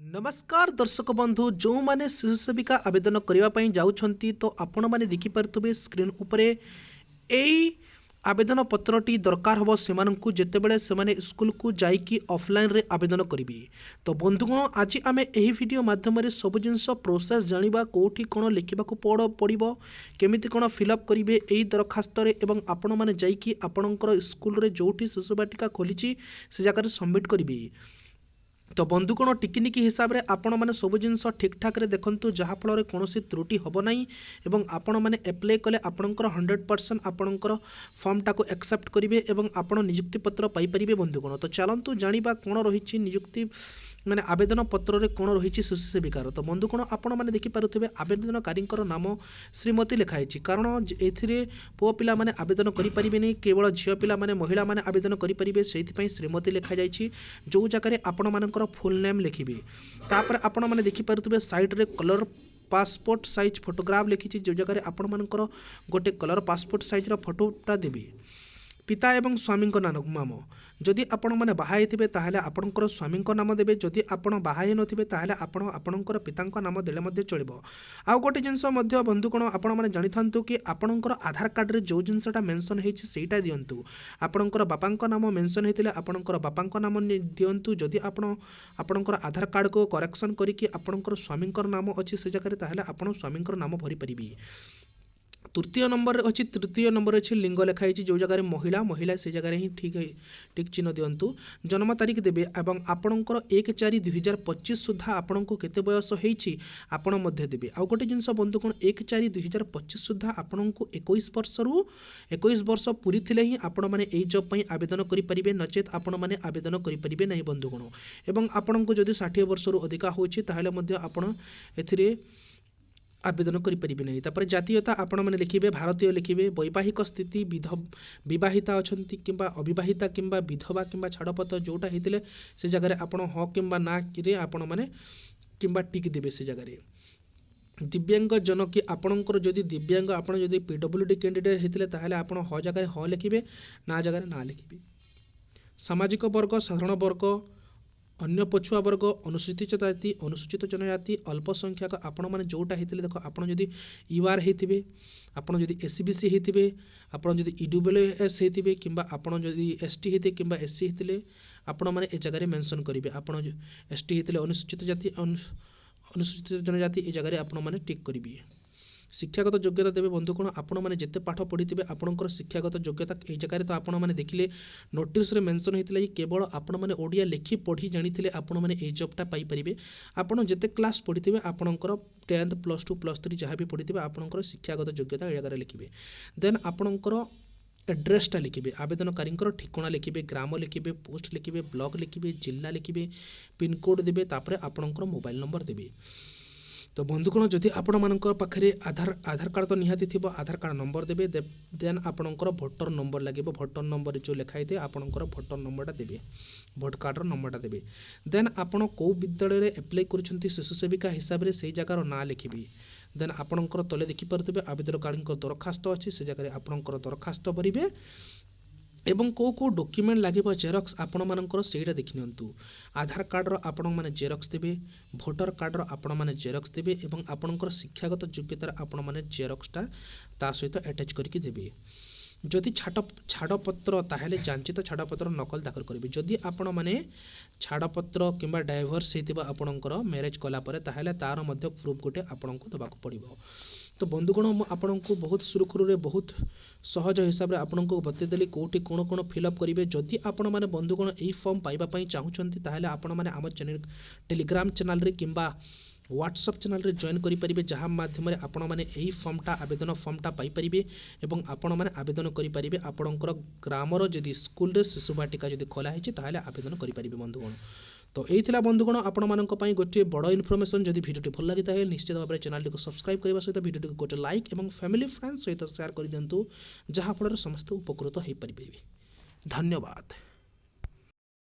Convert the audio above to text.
नमस्कार दर्शक बंधु जो माने शिशु सेविका आवेदन करने जाउछंती तो आपण माने देखि पारुथबे स्क्रीन उपरे एई आवेदन पत्रटी दरकार हबो सेमानंकु जेतेबेले सेमाने स्कूल को जाइकी ऑफलाइन रे आवेदन करिवे। तो बंधुगण आज आमे एही वीडियो माध्यम रे सब जिंस प्रोसेस जानिबा कोठी कोन लिखिबाकू पड़िबो केमिति कोन फिलअप करिवे एई दरखास्त रे एवं आपण माने जाइकी आपणकर स्कूल रे जोठी शिशु बाटिका खोलिछि से जगह सबमिट करिवे। तो बंधुकोण टिकिनिकी हिसाब से आपण मैंने सब जिनस ठीक ठाक रे देखंतु जहाँफल कौन त्रुटि हम ना एवं आपण मैंने एप्लाय कले आपणकर 100% आपणकर फॉर्म टाको एक्सेप्ट करेंगे और आपण नियुक्ति पत्र पाइपर बंधुकोण। तो चलतु जाना कौन रही नियुक्ति माने आवेदन पत्र रे कौन रही शिशु सेविकार। तो बंधुकोण आपण मैंने देखिपे आवेदनकारी नाम श्रीमती लिखाई कारण ए पुओ पिला माने आवेदन करें केवल झील पिला माने महिला माने आवेदन करेंगे से श्रीमती लिखा जाइए जो जगह आपण मानकर फुल नेम लिखिबे। तापर आपण माने देखिपे साइड रे कलर पासपोर्ट साइज फोटोग्राफ लिखी जो जगह आपण मानकर गोटे कलर पासपोर्ट साइज रो फोटोटा देबे। पिता एवं स्वामी नाम जदि आपण मैंने बाहा थे ताहले आपणकर स्वामी नाम देवे जदि आपण बाहा नथिबे ताहले आपण आपणकर पिता नाम देले चलिबो। आउ गोटे जिनस बंधुकोण आपण मैंने जानि थांतु कि आपणकर आधार कार्ड रे जो जिनसटा मेंशन हेछि सेटा दियंतु। आपणकर बापांक नाम मेंशन हेतिले आपणकर बापांक नाम दियंतु। जदि आपण आपणकर आधार कार्ड को करेक्शन करिकि आपणकर स्वामींकर नाम अछि से जगह ताहले आपण स्वामींकर नाम भरि परिबि। तृतीय नंबर अच्छी तृतीय नंबर अच्छी लिंग लिखाई जो जगह महिला महिला से जगह ही ठीक चिन्ह दिंतु। जन्म तारीख देवे और आपणकर 1/4/2025 सुधा आपण को केते बयस होईछि आपण मध्य देवे। आउ गोटे जिनस बंधुकोण 1/4/2025 सुधा आपण को 21 वर्ष रु 21 वर्ष पूरी थिले ही आपण माने एई जॉब पई आवेदन करि परिबे नचेत आपण माने आवेदन करि परिबे नहीं बंधुकोण। एवं आपण को जदि 60 वर्ष रु अधिका होईछि ताहले मध्य आपण एथिरे आवेदन करें नहीं। तापर जातीयता आपण मैंने लिखिबे भारतीय लिखिबे। वैवाहिक स्थिति विवाहिता अछंती किंबा अविवाहिता किंबा विधवा किंबा छाड़पत्र जोटा होते से जगह आपण ह किंबा ना रे आपण मैंने किंबा टिक देवे से जगह। दिव्यांग जन कि आपणकर जदि दिव्यांग आपण जदि पीडब्ल्यूडी कैंडिडेट होते ताहले आपण ह जगह ह लिखिबे ना जगह ना लिखिबे। सामाजिक वर्ग साधारण वर्ग अन्य पछुआ वर्ग अनुसूचित जाति अनुसूचित जनजाति अल्पसंख्यक आपण मैंने जोटा होते देख आपड़ जदि यूआर होते आपड़ जदि एससीबीसी होते आपड़ जदि ईडब्ल्यूएस होते किंबा आपड़ जदि एसटी होते किंबा एससी होते आपण मैंने ए जगह मेंशन करेंगे। आपड़ एसटी होते अनुसूचित जाति अनुसूचित जनजाति ए जगह आपण मैंने टिक करेंगे। शिक्षागत योग्यता देवे बंधुकोण आपण मैंने जिते पाठ पढ़ी आपणकर शिक्षागत योग्यता ये जगह तो आपण मैंने देखिले नोटिस रे मेंशन होता है केवल आपण मैंने ओडिया लिखि पढ़ी जानी आपण मैंने ये जॉबटा पाई परिबे। आपण जिते क्लास पढ़ी आपणकर 10th +2 +3 जहाँ भी पढ़ी आपणकर शिक्षागत योग्यता ये जगह लिखिबे। देन आपणकर एड्रेसटा लिखिबे आवेदनकारी ठिकाना लिखिबे ग्राम लिखिबे पोस्ट लिखिबे ब्लॉक लिखिबे जिला लिखिबे पिनकोड देबे तापर आपणकर मोबाइल नंबर देबे। तो बंधुकोण जदि आपण मानकर पाखरे आधार कार्ड तो निहाती थिबो आधार कार्ड नंबर देबे। देन आपणकर भोटर नंबर लागिबो भोटर नंबर जो लिखाई थे आपणकर भोटर नंबरटा देबे भोट कार्डर नंबरटा देबे। देन आपण को विद्यालय रे एप्लाय करूछंती शिशु सेविका हिसाब रे सेई जगार ना लिखिबे। देन आपणकर तले देखि परतबे आवेदनकारी दरखास्त अछि से जगह आपणकर दरखास्त भरिबे एवं को डॉक्यूमेंट लगे जेरक्स आपण मानकर सेटा देखि नियंतु। आधार कार्डर आपण माने जेरक्स देबे भोटर कार्डर आपण माने जेरक्स देबे एवं आपणकर शिक्षागत योग्यतार आपण माने जेरक्सटा ता सहित अटैच करके देबे। जदि छाड़पत्र ताहले जांचित छाड़पत्र नकल दाखल करेंगे। जदि आपण माने छाड़पत्र किंबा डाइभर्स होइतिबा आपणकर मैरेज कला परे ताहले तार मध्य प्रूफ गोटे आपणको दबाक पड़िबो। तो बंधुगण आपको बहुत सुरखुर बहुत सहज हिसाब से आपको बतईदेली कौटी कौन कौन फिलअप करेंगे। जदि आपण मैंने बंधुगण यही फॉर्म पाइबापी चाहूँगी ताहले आपण मैंने आम टेलीग्राम चैनल रे किंबा व्हाट्सएप चैनल रे जॉइन करेंगे जहाँ माध्यम आपण मैंने यही फॉर्मटा आवेदन फॉर्मटा पाइपर एवं आपण मैंने आवेदन करेंगे। आपणकर ग्रामर जदि स्कूल रे शिशु बाटिका जदि खोलाई ताहले आवेदन करेंगे बंधुगण। तो यही बंधुगण आपण मानक पई गोटे बड़ इनफॉरमेशन जदि वीडियो भल लगी है निश्चित भाव में चैनल को सब्सक्राइब करने सहित वीडियो गोटे लाइक और फैमिली फ्रेंड्स सहित शेयर कर दिंतु जहाँफल समस्त उपकृत हो पारे। धन्यवाद।